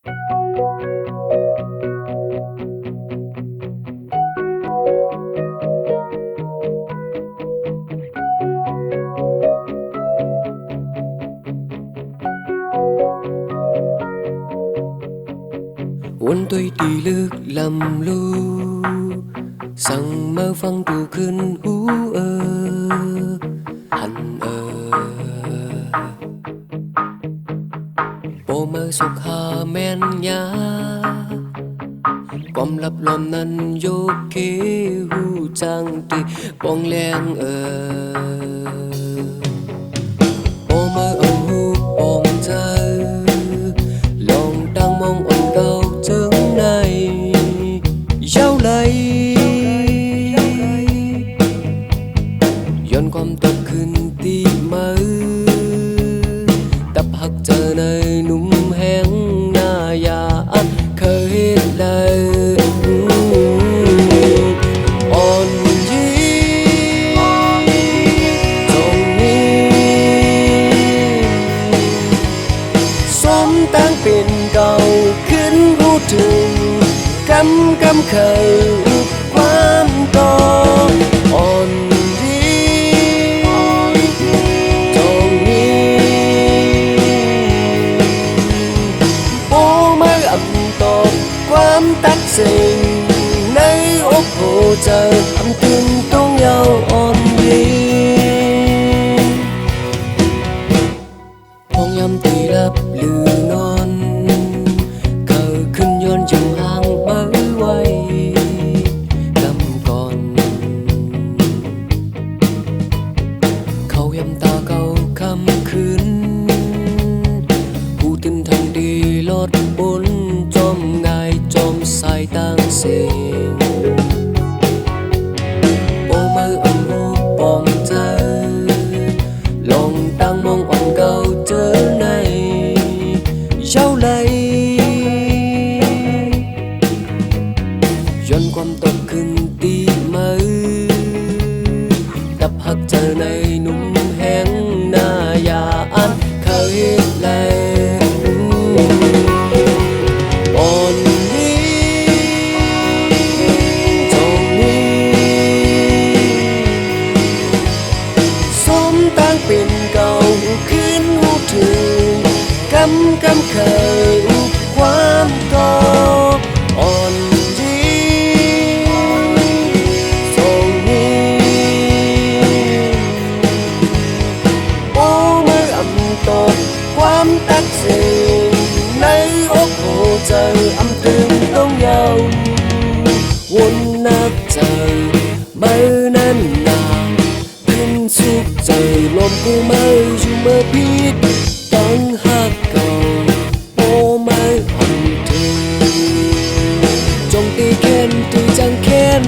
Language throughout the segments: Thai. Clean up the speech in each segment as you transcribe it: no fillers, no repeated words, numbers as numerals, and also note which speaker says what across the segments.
Speaker 1: Quân tôi đi lướt lầm lưu rằng mơ phăng tù khinh hú hành bộ mơ sụp hà men nhá quam lập lòm năn vô kế hu trang tùy bong len bộ mơ ông hu bong thơ lòng đang mong ổn cao chứng này giao lấyย้อนความตกขึ้นที่มือตับหักเจอในหนุ่มแห้งหน้ายาอันเคยเห็นเลยอ่อนยีตรงนี้สมตั้งเป็นเก่าขึ้นหูถึงกำเคยความต่ออ่อนความตัดสิ่งในอกหัวใจทำตื่นต้องยาวอ่อนดีห้องยำตีรับลือนอนเกิดขึ้นย้อนยังห่างเมื่อไว้กำก่อนเขายำตาเก่าคำคืนผู้ตื่นทางดีลดบนจอมtrong sai tăng sinh bộ mơ âm hô bom thơ lòng đang mong oan cao trở này giao lấyย้อนความตกขึ้นที่มือตับหักเจอในหนุ่มแห้งหน้ายาอันเคยเลยเป็นเก่าขึ้นหูถึงกำเคยความก่ออ่อนดีตรงนี้โอ้เมื่ออำตกความตัดสิ่งในอกหัวใจอำตื่นต้องยาววนนับใจเมื่อนั้นนานสุขใจลมกูไม่อยู่เมื่อพิษต้องหักเก่าโอ้ไม่อ่อนถึงจงตีแค้นตีจังแค้น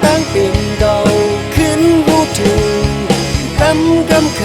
Speaker 1: ตั้งเป็นเก่าขึ้นหูถึงกำเค